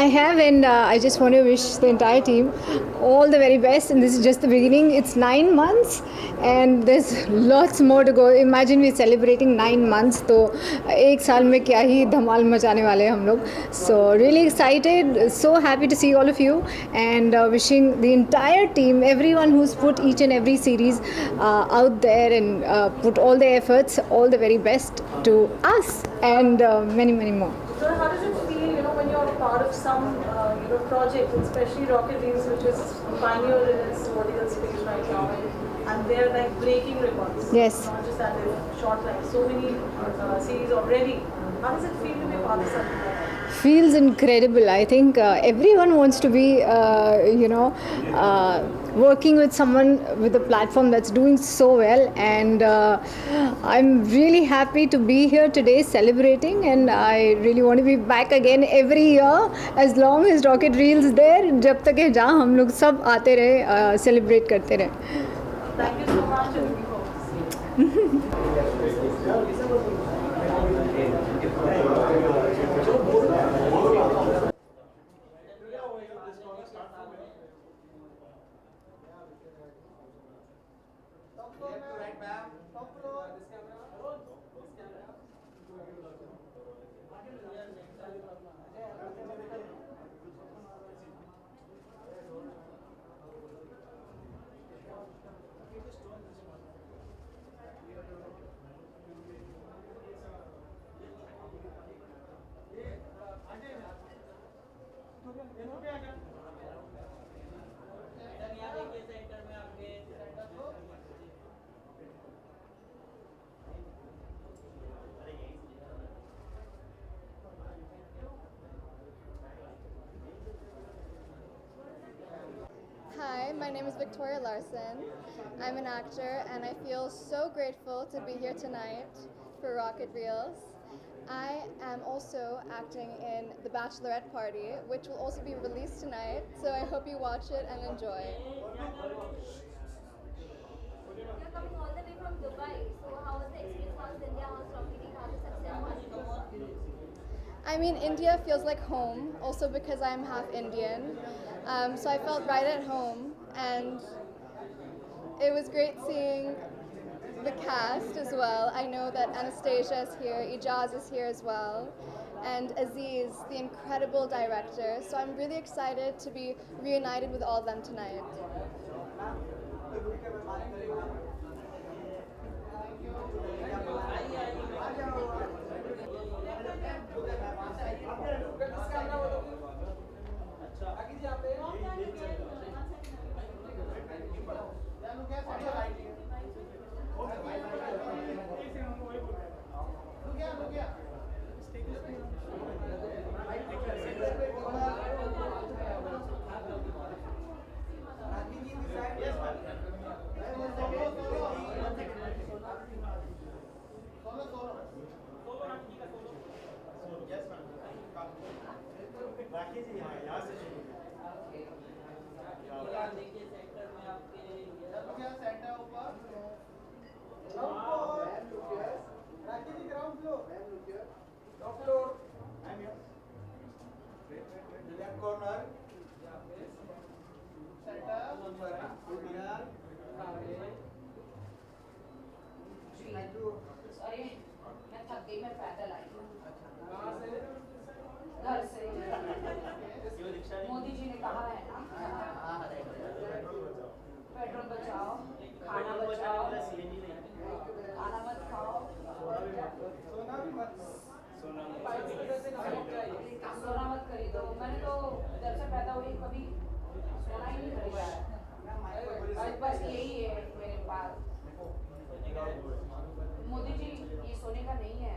have, and I just want to wish the entire team all the very best. And this is just the beginning. It's 9 months, and there's lots more to go. Imagine we're celebrating 9 months. तो एक साल में क्या ही धमाल मचाने वाले हैं हम लोग. So really excited, so happy to see all of you, and wishing the entire team, everyone who's put each and every series out there and put all their efforts, all the very best to us and many more. So how does it feel, when you're part of some, project, especially Rocket Reels, which is pioneer in its vertical space right now, and they're like breaking records. Yes. Not just that, they've shot like so many series already. How does it feel to be part of something like that? Feels incredible. I think everyone wants to be, working with someone with a platform that's doing so well, and I'm really happy to be here today celebrating, and I really want to be back again every year as long as Rocket Reels there. जब तक है जहाँ हम लोग सब आते रहे, celebrate करते रहे. Thank you so much and looking forward to seeing Hi, my name is Victoria Larson. I'm an actor and I feel so grateful to be here tonight for Rocket Reels. I am also acting in The Bachelorette Party, which will also be released tonight, so I hope you watch it and enjoy. You're coming all the way from Dubai. So how was the experience? How's India? How's Rocket League? How's the success? I mean, India feels like home, also because I'm half Indian. So I felt right at home, and it was great seeing the cast as well. I know that Anastasia is here, Ijaz is here as well, and Aziz, the incredible director. So I'm really excited to be reunited with all of them tonight. Sorry मैं थक गई मैं पैदल आई हूँ घर से मोदी जी ने कहा है ना पेट्रोल बचाओ खाना बचाओ खाना मत खाओ सोना मत खरीदो मैंने तो जब से पैदा हुई कभी सोना ही नहीं खरीदा है बस यही है मेरे पास मोदी जी ये सोने का नहीं है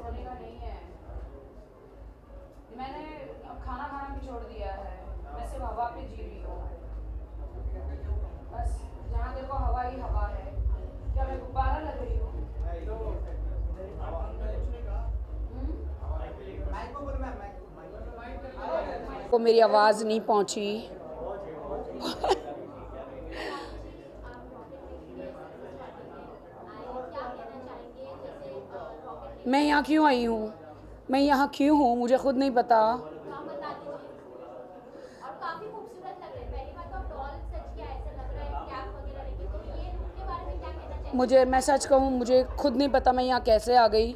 सोने का नहीं है मैंने अब खाना खाना भी छोड़ दिया है मैं सिर्फ हवा पे जी रही हूँ बस जहाँ देखो हवा ही हवा है क्या मैं गुब्बारा लग रही हूँ को मेरी आवाज़ नहीं पहुँची मैं यहाँ क्यों आई हूँ मैं यहाँ क्यों हूँ मुझे खुद नहीं पता मैं सच कहूँ, मुझे खुद नहीं पता मैं यहाँ कैसे आ गई।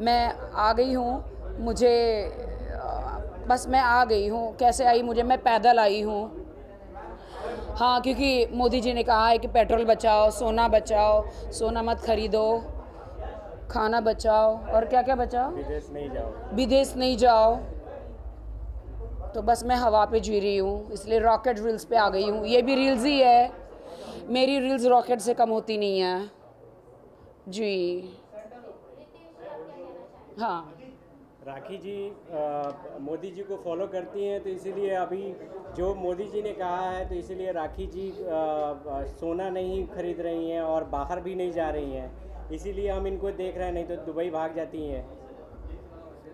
मैं आ गई हूँ, मुझे बस मैं आ गई हूँ। कैसे आई मुझे, मैं पैदल आई हूँ। हाँ, क्योंकि मोदी जी ने कहा है कि पेट्रोल बचाओ, सोना बचाओ, सोना मत खरीदो, खाना बचाओ और क्या क्या बचाओ, विदेश नहीं जाओ। विदेश नहीं जाओ। तो बस मैं हवा पे जी रही हूँ, इसलिए रॉकेट रील्स पे आ गई हूँ। ये भी रील्स ही है, मेरी रील्स रॉकेट से कम होती नहीं है जी। हाँ, राखी जी मोदी जी को फॉलो करती हैं, तो इसीलिए अभी जो मोदी जी ने कहा है, तो इसीलिए राखी जी सोना नहीं खरीद रही हैं और बाहर भी नहीं जा रही हैं। इसीलिए हम इनको देख रहे हैं, नहीं तो दुबई भाग जाती हैं।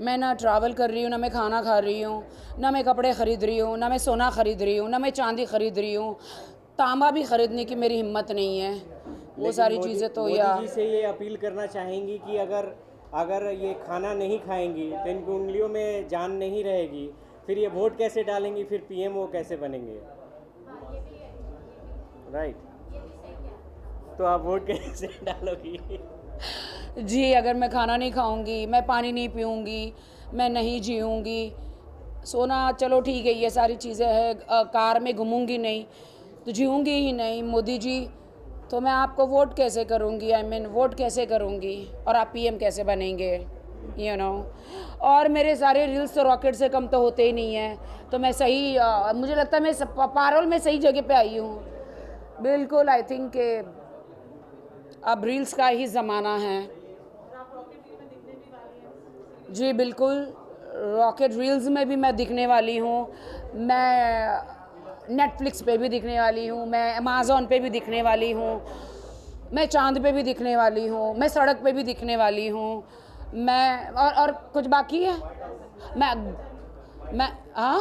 मैं ना ट्रैवल कर रही हूँ, ना मैं खाना खा रही हूँ, ना मैं कपड़े ख़रीद रही हूँ, ना मैं सोना ख़रीद रही हूँ, ना मैं चांदी ख़रीद रही हूँ। तांबा भी ख़रीदने की मेरी हिम्मत नहीं है। वो सारी चीज़ें तो या मोदी जी से ये अपील करना चाहेंगी कि अगर ये खाना नहीं खाएंगी तो इनकी उंगलियों में जान नहीं रहेगी, फिर ये वोट कैसे डालेंगी, फिर पीएमओ कैसे बनेंगे? राइट। तो आप वोट कैसे डालोगी? जी, अगर मैं खाना नहीं खाऊंगी, मैं पानी नहीं पीऊंगी, मैं नहीं जीऊंगी, सोना चलो ठीक है, ये सारी चीज़ें हैं, कार में घूमूंगी नहीं तो जीऊंगी ही नहीं मोदी जी, तो मैं आपको वोट कैसे करूंगी? आई मीन वोट कैसे करूंगी और आप पीएम कैसे बनेंगे? You know. और मेरे सारे रील्स तो रॉकेट से कम तो होते ही नहीं हैं। तो मैं सही मुझे लगता है मैं पारोल में सही जगह पे आई हूँ बिल्कुल। आई थिंक के अब रील्स का ही ज़माना है जी। बिल्कुल, रॉकेट रील्स में भी मैं दिखने वाली हूँ, मैं नेटफ्लिक्स पे भी दिखने वाली हूँ, मैं अमेज़ॉन पे भी दिखने वाली हूँ, मैं चांद पे भी दिखने वाली हूँ, मैं सड़क पे भी दिखने वाली हूँ, मैं और कुछ बाकी है। मैं हाँ,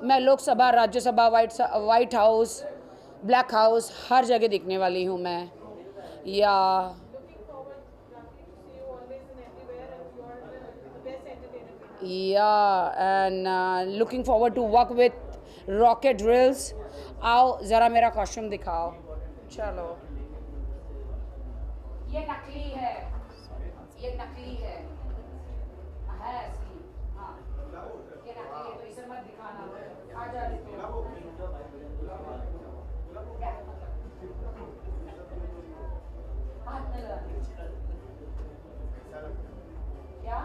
मैं Lok Sabha, Rajya Sabha, white house, black house, हर जगह दिखने वाली हूँ मैं। या and looking forward to work with rocket drills. आओ ज़रा मेरा कॉस्ट्यूम दिखाओ। चलो, ये नकली है, ये नकली है असली। हाँ, ये नकली है, तो इसे मत दिखाना। आ जा क्या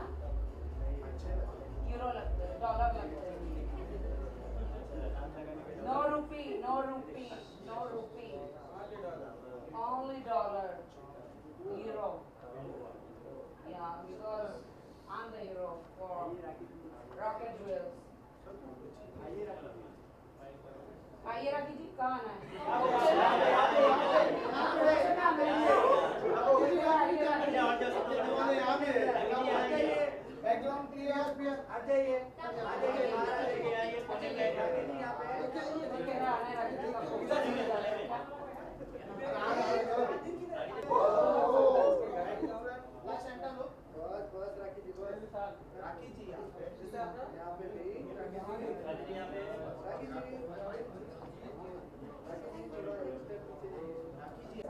यूरो लगते हैं, डॉलर लगते हैं। No rupee, no rupee, no rupee, only dollar, euro. Yeah, because I'm the hero for rocket drills. आइए राखी जी, कहाँ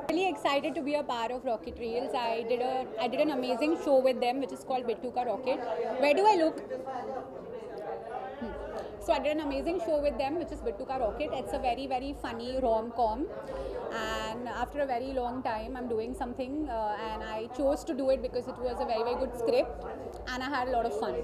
Really excited to be a part of Rocket Reels. I did an amazing show with them, which is called Bittu Ka Rocket. Where do I look? So I did an amazing show with them, which is Bittu Ka Rocket. It's a very, very funny rom-com, and after a very long time, I'm doing something, and I chose to do it because it was a very, very good script, and I had a lot of fun.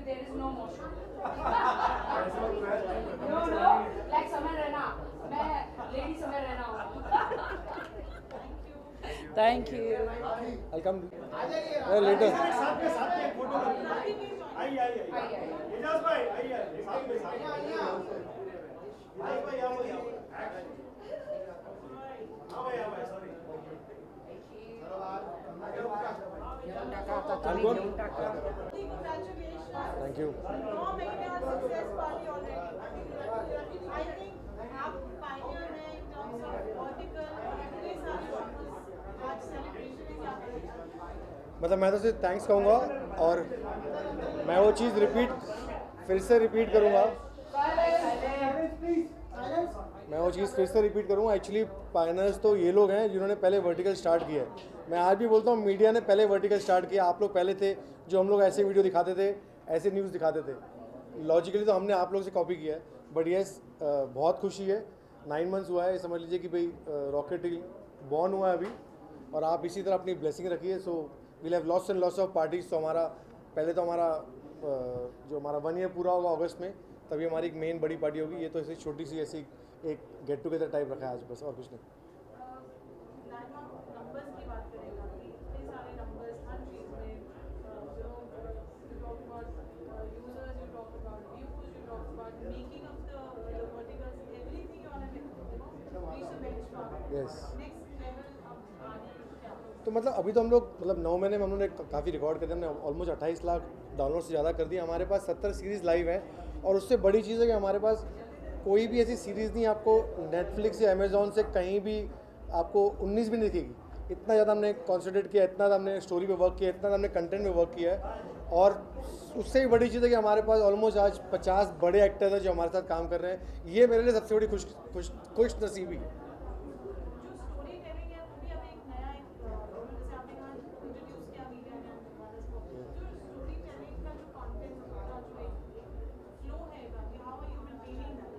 There is no motion. No, like समय रहना, मैं lady समय रहना हूँ। Thank you. I'll come later. Congratulations. Thank you. 9 महीने और success party already. I think आप Pioneer हैं इन टर्म्स ऑफ वर्टिकल इतने सारे ऑफर्स. आज सेलिब्रेशन है, क्या करेंगे? मतलब मैं तो सिर्फ थैंक्स कहूँगा और मैं वो चीज़ फिर से रिपीट करूँगा. मैं वो चीज़ फिर से रिपीट करूँगा. एक्चुअली पायनर्स तो ये लोग हैं जिन्होंने पहले वर्टिकल स्टार्ट किया है. मैं आज भी बोलता हूँ मीडिया ने पहले वर्टिकल स्टार्ट किया. आप लोग पहले थे जो हम लोग ऐसे वीडियो दिखाते थे, ऐसे न्यूज़ दिखाते थे. लॉजिकली तो हमने आप लोग से कॉपी किया है. बट येस, बहुत खुशी है. 9 मंथ्स हुआ है, समझ लीजिए कि भाई रॉकेट बॉर्न हुआ है अभी. और आप इसी तरह अपनी ब्लेसिंग रखिए. So we'll have lots and lots of parties. तो हमारा पहले तो हमारा जो हमारा 1 ईयर पूरा होगा अगस्त में, तभी हमारी एक मेन बड़ी पार्टी होगी. ये तो ऐसी छोटी सी ऐसी एक गेट टुगेदर टाइप रखा है आज, बस और कुछ नहीं. नंबर्स की बात करें कि इतने सारे नंबर्स हर चीज़ में, you talk about users, you talk about views, you talk about making of the verticals, everything you want to reach the benchmark. Yes. Next level of आगे क्या? तो मतलब अभी तो हम लोग मतलब 9 महीने में हमने काफ़ी रिकॉर्ड कर दिया. हमने ऑलमोस्ट 28 लाख डाउनलोड से ज़्यादा कर दिया. हमारे पास 70 सीरीज़ लाइव है. और उससे बड़ी चीज़ है कि हमारे पास कोई भी ऐसी सीरीज़ नहीं आपको नेटफ्लिक्स या अमेज़ॉन से कहीं भी आपको 19 भी नहीं दिखेगी. इतना ज़्यादा हमने कॉन्सेंट्रेट किया, इतना ज़्यादा हमने स्टोरी पे वर्क किया, इतना ज़्यादा हमने कंटेंट में वर्क किया है. और उससे भी बड़ी चीज़ है कि हमारे पास ऑलमोस्ट आज 50 बड़े एक्टर्स हैं जो हमारे साथ काम कर रहे हैं. ये मेरे लिए सबसे बड़ी खुश नसीबी है. जो स्टोरी टेलिंग है वो भी हमें एक नया जैसे आपने कहा इंट्रोड्यूस किया मीडिया ने जो स्टोरी टेलिंग का जो कंटेंट का जो एक फ्लो है, how are you maintaining that?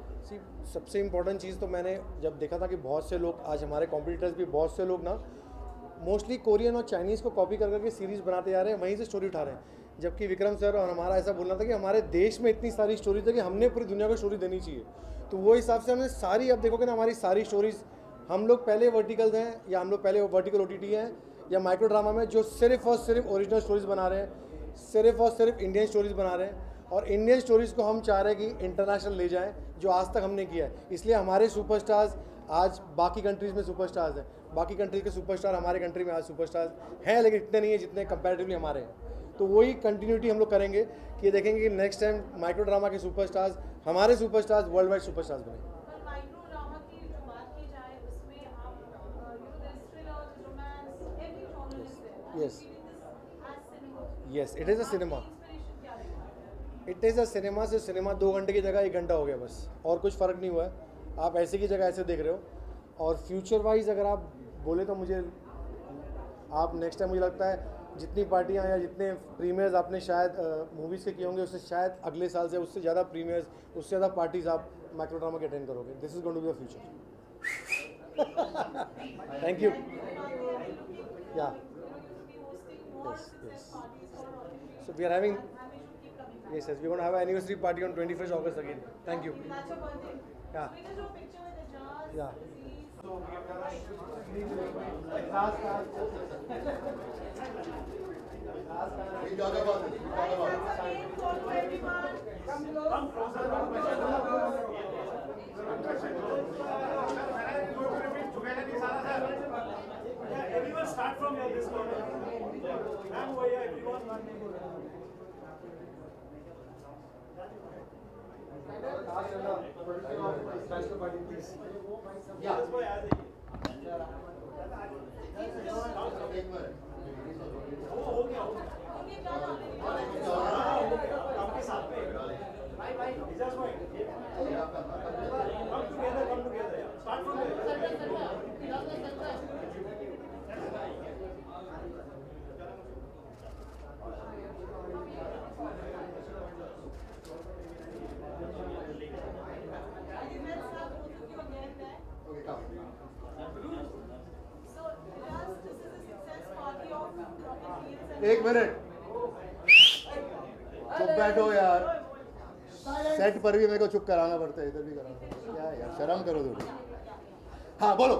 सबसे इम्पोर्टेंट चीज़ तो मैंने जब देखा था कि बहुत से लोग आज हमारे कॉम्पिटिटर्स भी बहुत से लोग ना मोस्टली कोरियन और चाइनीज़ को कॉपी कर करके सीरीज़ बनाते जा रहे हैं, वहीं से स्टोरी उठा रहे हैं. जबकि विक्रम सर और हमारा ऐसा बोलना था कि हमारे देश में इतनी सारी स्टोरीज है कि हमने पूरी दुनिया को स्टोरी देनी चाहिए. तो वो हिसाब से हमने सारी, अब देखोगे ना हमारी सारी स्टोरीज, हम लोग पहले वर्टिकल्स हैं या हम लोग पहले वर्टिकल OTT हैं या माइक्रो ड्रामा में जो सिर्फ और सिर्फ ओरिजिनल स्टोरीज बना रहे हैं, सिर्फ और सिर्फ इंडियन स्टोरीज बना रहे हैं. और इंडियन स्टोरीज़ को हम चाह रहे हैं कि इंटरनेशनल ले जाएं, जो आज तक हमने किया है. इसलिए हमारे सुपरस्टार्स आज बाकी कंट्रीज़ में सुपरस्टार्स हैं. बाकी कंट्रीज़ के सुपरस्टार हमारे कंट्री में आज सुपरस्टार्स हैं, लेकिन इतने नहीं हैं जितने कंपैरेटिवली हमारे हैं. तो वही कंटिन्यूटी हम लोग करेंगे कि देखेंगे कि नेक्स्ट टाइम माइक्रो ड्रामा के सुपरस्टार्स, हमारे सुपरस्टार्स वर्ल्ड वाइड सुपरस्टार्स बने. पर माइक्रो ड्रामा की जो बात की जाए उसमें आप there is thriller, romance, every genre is there. Yes. As cinema. Yes, it is a cinema. Inspiration क्या रहेगा? It is a cinema. से सिनेमा 2 घंटे की जगह 1 घंटा हो गया बस, और कुछ फ़र्क नहीं हुआ है. आप ऐसे की जगह ऐसे देख रहे हो. और फ्यूचर वाइज अगर आप बोले तो मुझे आप नेक्स्ट टाइम, मुझे लगता है जितनी पार्टियां या जितने प्रीमियर्स आपने शायद मूवीज़ के किए होंगे, उससे शायद अगले साल से उससे ज़्यादा प्रीमियर्स, उससे ज़्यादा पार्टीज आप माइक्रो ड्रामा के अटेंड करोगे. This is going to be the future. Thank you. या so we are having yes we are going to have an anniversary party on 21st August again. Thank you. That's your birthday. Yeah. So we just do a picture with the jars. Yeah. Photo everyone. Everyone start from here, this corner. Ma'am, over here, everyone. आपके साथ में Just wait. Come together. Start from here. एक minute, चुप बैठो यार. Set पर भी मेरे को चुप कराना पड़ता है, इधर भी कराना पड़ता है. क्या यार, शर्म करो थोड़ी. हाँ बोलो.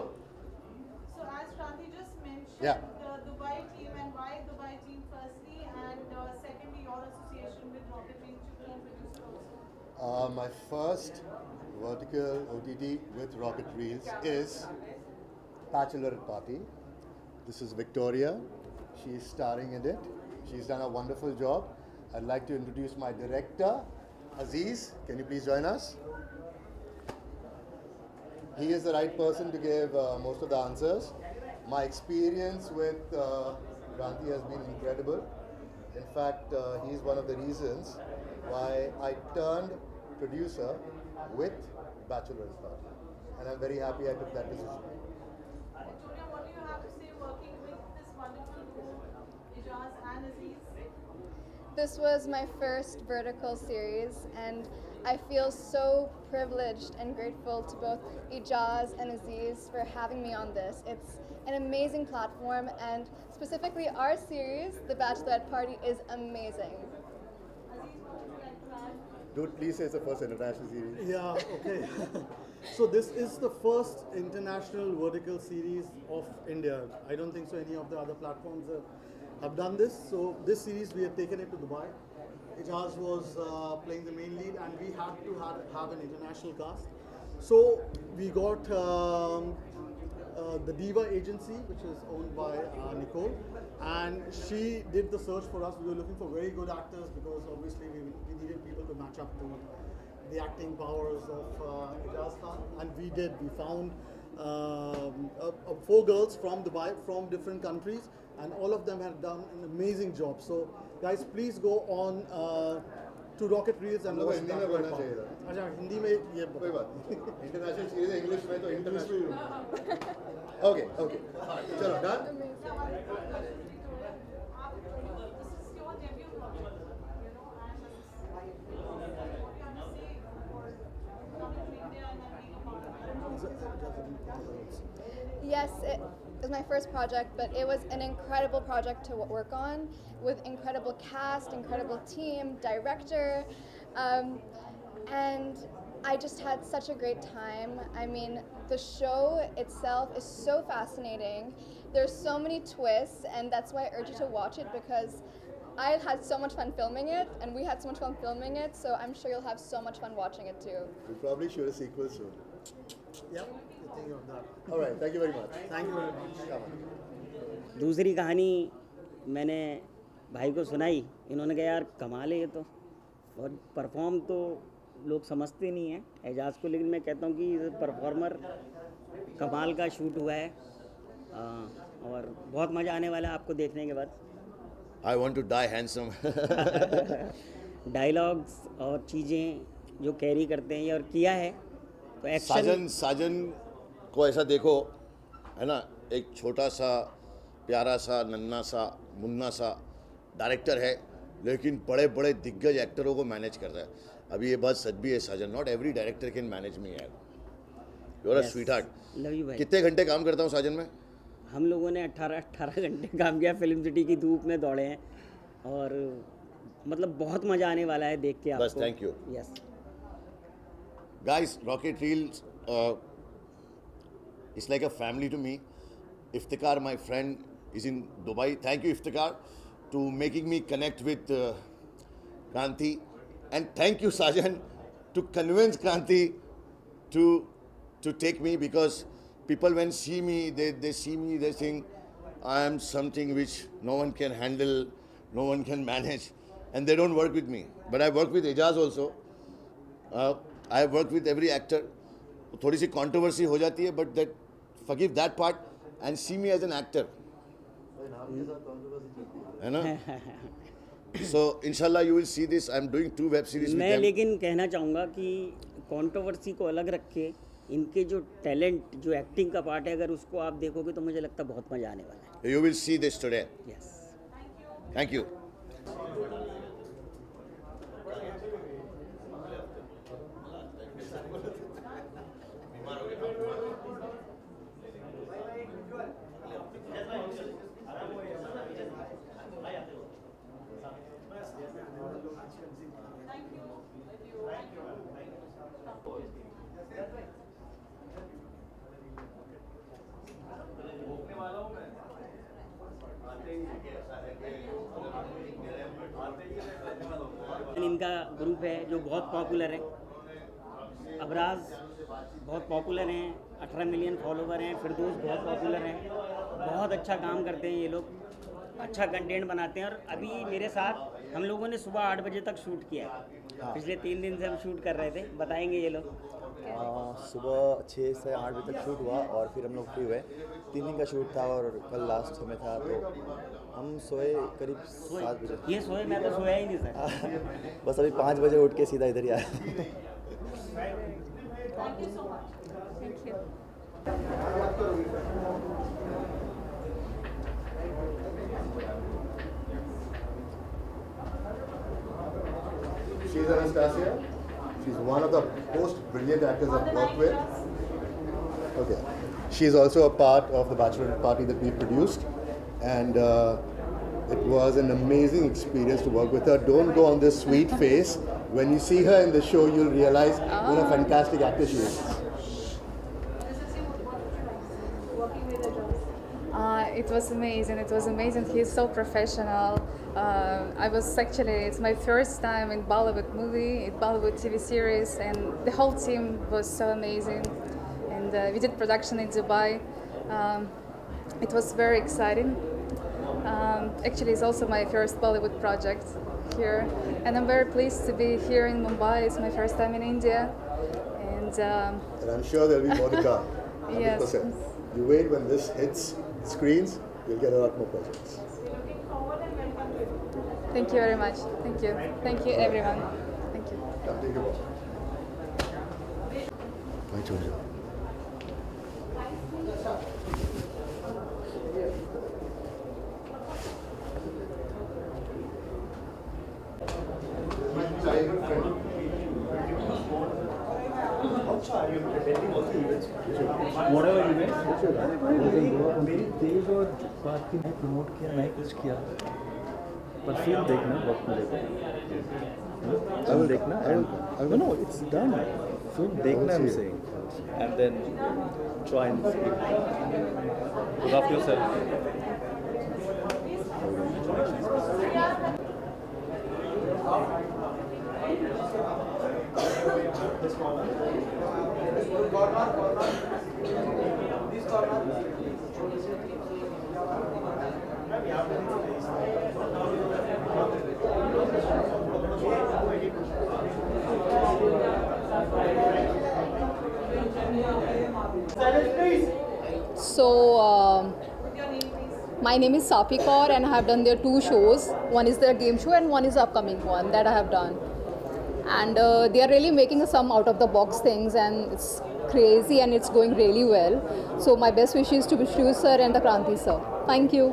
So as Kranti just mentioned, Yeah. the Dubai team and why Dubai team firstly, and secondly your association with Rocket Wings to film producer also. My first vertical OTT with Rocket Reels is Bachelor Party. This is Victoria. She is starring in it. She's done a wonderful job. I'd like to introduce my director, Aziz. Can you please join us? He is the right person to give most of the answers. My experience with Kranti has been incredible. In fact, he is one of the reasons why I turned producer with Bachelor's Party. And I'm very happy I took that decision. Victoria, what do you have to say working with this wonderful duo, Ijaz and Aziz? This was my first vertical series, and I feel so privileged and grateful to both Ijaz and Aziz for having me on this. It's an amazing platform, and specifically our series, The Bachelorette Party, is amazing. Aziz, what would you like to add? Dude, please say it's the first international series. Yeah, okay. So this is the first international vertical series of India. I don't think so any of the other platforms have done this. So this series we have taken it to Dubai. Ijaz was playing the main lead, and we had to have an international cast. So we got the Diva agency, which is owned by Nicole, and she did the search for us. We were looking for very good actors because obviously we needed people to match up to the acting powers of Ijaz Khan, and we did. We found 4 girls from Dubai, from different countries, and all of them had done an amazing job. So guys, please go on to Rocket Reels and watch Hindi that. में बोलना चाहिए था। अच्छा, हिंदी में ये कोई बात नहीं। इंटरनेशनल सीरीज है, इंग्लिश में तो इंटरनेशनल। ओके ओके चलो done. This is your debut project, you know, and what do you have to say for coming to India and then being a part of it? Yes, it was my first project, but it was an incredible project to work on with incredible cast, incredible team, director, and I just had such a great time. I mean, the show itself is so fascinating. There's so many twists, and that's why I urge you to watch it, because I had so much fun filming it, and we had so much fun filming it, so I'm sure you'll have so much fun watching it too. We'll probably shoot a sequel soon. Yep, thinking of that. All right, thank you very much. Thank you very much. Come on. दूसरी कहानी मैंने भाई को सुनाई, इन्होंने कहा यार कमाल है ये तो, और परफॉर्म तो लोग समझते नहीं हैं एजाज को, लेकिन मैं कहता हूँ कि परफॉर्मर कमाल का शूट हुआ है और बहुत मज़ा आने वाला है आपको देखने के बाद। I want to die handsome. Dialogues और चीज़ें जो कैरी करते हैं और किया है तो एक्शन। साजन को ऐसा देखो, है ना, एक छोटा सा प्यारा सा नन्ना सा मुन्ना सा डायरेक्टर है, लेकिन बड़े बड़े दिग्गज एक्टरों को मैनेज करता है। अभी ये बात सच भी है Sajan, not every director can manage me यार, you are a sweetheart. Love you भाई। कितने घंटे काम करता हूँ साजन में? हम लोगों ने 18 घंटे काम किया, फिल्म सिटी की धूप में दौड़े हैं, और मतलब बहुत मज़ा आने वाला है देख के आपको। बस thank you. Yes Guys, Rocket Reels is like a family to me. Iftikhar, my friend, is in Dubai. Thank you, Iftikhar, to making me connect with Kranti. And thank you, Sajan, to convince Kranti to take me, because people when see me, they see me, they think I am something which no one can handle, no one can manage, and they don't work with me. But I work with Ijaz also. I have worked with every actor. थोड़ी सी controversy हो जाती है, but that forgive that part and see me as an actor. है ना? So inshallah you will see this. I am doing 2 web series with मैं them. लेकिन कहना चाहूँगा कि कंट्रोवर्सी को अलग रख के इनके जो टैलेंट, जो एक्टिंग का पार्ट है, अगर उसको आप देखोगे तो मुझे लगता है बहुत मज़ा आने वाला है। You will see this today. Yes Thank you. इनका ग्रुप है जो बहुत पॉपुलर है, अबराज बहुत पॉपुलर हैं, 18 मिलियन फॉलोवर हैं। फिरदौस बहुत पॉपुलर हैं, बहुत अच्छा काम करते हैं ये लोग, अच्छा कंटेंट बनाते हैं। और अभी मेरे साथ हम लोगों ने सुबह 8 बजे तक शूट किया है। पिछले 3 दिन से हम शूट कर रहे थे, बताएंगे ये लोग। सुबह 6 से 8 बजे तक शूट हुआ और फिर हम लोग फ्री हुए। 3 दिन का शूट था और कल लास्ट समय था, तो हम सोए करीब 7 बजे। ये सोए, मैं तो सोया ही नहीं सर। बस अभी 5 बजे उठ के सीधा इधर ही आया। Thank you so much. Thank you. She's Anastasia. She's one of the most brilliant actors I've worked with. Okay. She's also a part of the bachelorette party that we produced, and it was an amazing experience to work with her. Don't go on this sweet face. When you see her in the show, you'll realize what a fantastic actor she is. It was amazing. It was amazing. He's so professional. It's my first time in Bollywood movie, in Bollywood TV series, and the whole team was so amazing. And we did production in Dubai. It was very exciting. Actually, it's also my first Bollywood project here, and I'm very pleased to be here in Mumbai. It's my first time in India, and I'm sure there'll be more to come. 100%. Yes. You wait when this hits screens, you'll get a lot more projects. thank you very much. Thank you. Thank you, everyone. Thank you. Come take a walk. I told you. Whatever events, मेरी तेज और बात की नहीं promote किया, नहीं कुछ किया, पर फिल्म देखना वक्त मिलेगा, फिल्म देखना, no, it's done, फिल्म देखना I'm saying, and then try and speak, look after yourself. So, my name is Safi Kaur, and I have done their 2 shows. One is their game show, and one is the upcoming one that I have done. And they are really making some out of the box things, and it's crazy and it's going really well. So my best wishes to Vishnu sir and the Kranti sir. Thank you.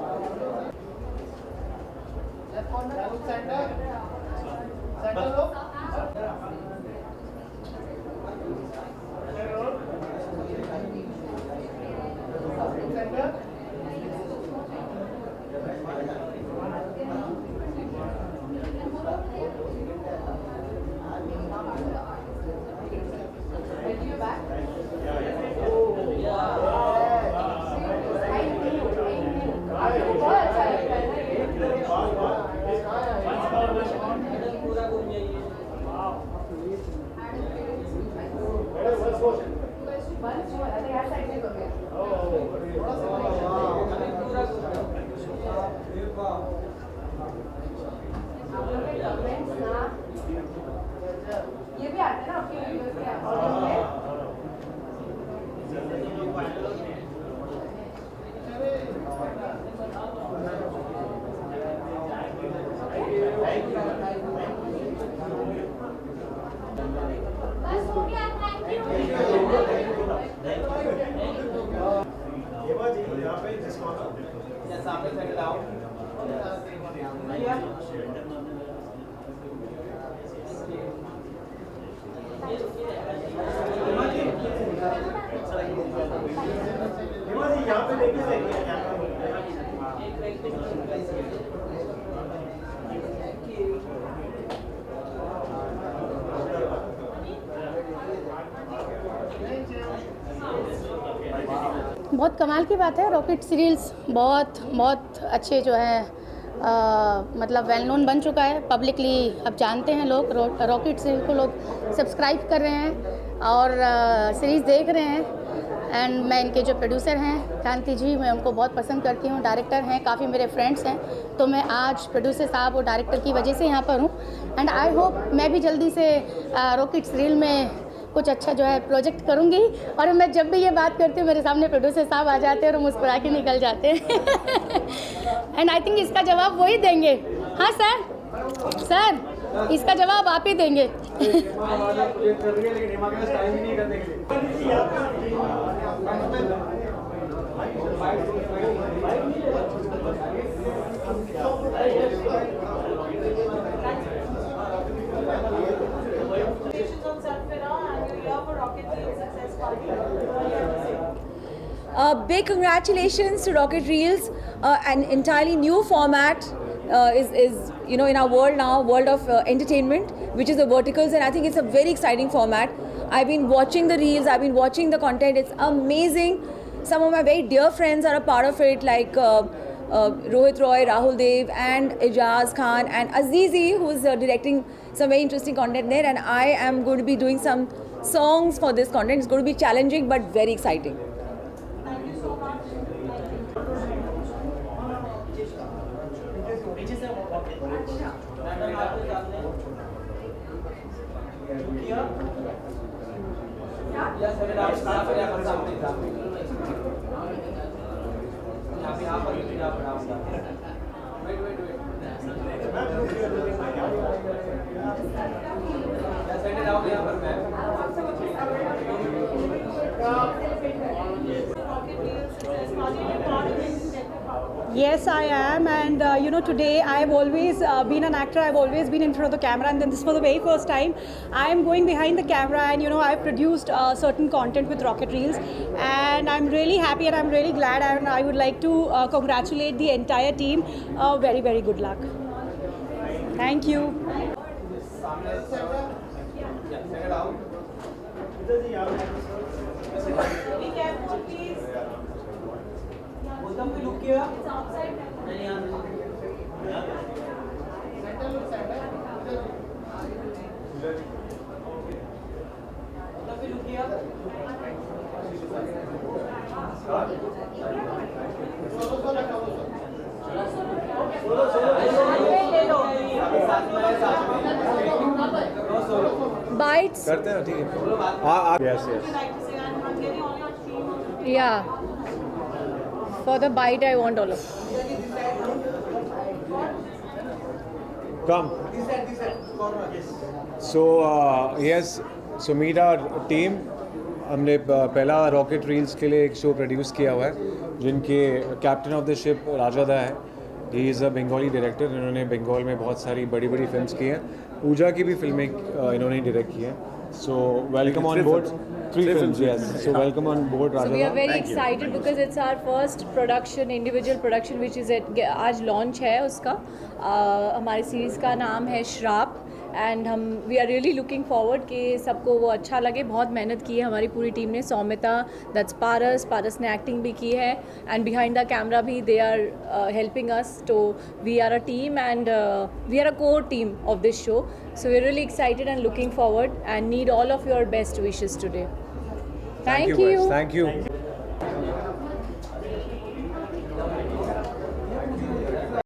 बहुत कमाल की बात है। Rocket serials बहुत अच्छे जो है मतलब वेल नोन बन चुका है, पब्लिकली अब जानते हैं लोग। रॉकेट सीरियल को लोग सब्सक्राइब कर रहे हैं और सीरीज़ देख रहे हैं। एंड मैं इनके जो प्रोड्यूसर हैं क्रांति जी, मैं उनको बहुत पसंद करती हूँ, डायरेक्टर हैं, काफ़ी मेरे फ्रेंड्स हैं, तो मैं आज प्रोड्यूसर साहब और डायरेक्टर की वजह से यहाँ पर हूँ। एंड आई होप मैं भी जल्दी से रॉकेट सीरियल में कुछ अच्छा जो है प्रोजेक्ट करूँगी। और मैं जब भी ये बात करती हूँ मेरे सामने प्रोड्यूसर साहब आ जाते हैं और मुस्कुरा के निकल जाते हैं। एंड आई थिंक इसका जवाब वही देंगे। हाँ सर इसका जवाब आप ही देंगे। Congratulations on Surfera and your year for Rocket Reel Success Party. What do you have to say? Big congratulations to Rocket Reels, an entirely new format is in our world now, world of entertainment, which is the verticals, and I think it's a very exciting format. I've been watching the reels, I've been watching the content, it's amazing. Some of my very dear friends are a part of it, like Rohit Roy, Rahul Dev, and Ijaz Khan, and Azizi, who's directing some very interesting content there, and I am going to be doing some songs for this content. It's going to be challenging but very exciting. Thank you so much. Yes, I am, and today I've always been an actor. I've always been in front of the camera, and then this for the very first time, I'm going behind the camera, and I've produced certain content with Rocket Reels, and I'm really happy and I'm really glad, and I would like to congratulate the entire team. Very, very good luck. Thank you. Be careful, please. It's outside. Bites? करते हैं, ठीक है। Yes. Would you like to say, and I'm getting all your team on the Yeah. For the bite, I want all of it. Come. So yes, so meet our team. हमने पहला rocket reels के लिए एक show produce किया हुआ है, जिनके captain of the ship राजादा है। He is a Bengali director, इन्होंने बंगाल में बहुत सारी बड़ी बड़ी फिल्म्स की हैं। पूजा की भी फिल्में इन्होंने डायरेक्ट की हैं। So welcome on board. 3 films, yes. So welcome on board, Raja. So we are very excited because it's our first production, individual production, which is आज launch है उसका। हमारी सीरीज़ का नाम है Shraap, and we are really looking forward कि सबको वो अच्छा लगे। बहुत मेहनत की है हमारी पूरी टीम ने। सौमिता, दैट्स पारस ने एक्टिंग भी की है, एंड बिहाइंड द कैमरा भी दे आर हेल्पिंग अस। तो we are a team and we are a core team of this show. So we're really excited and looking forward and need all of your best wishes today. Thank you. Thank you.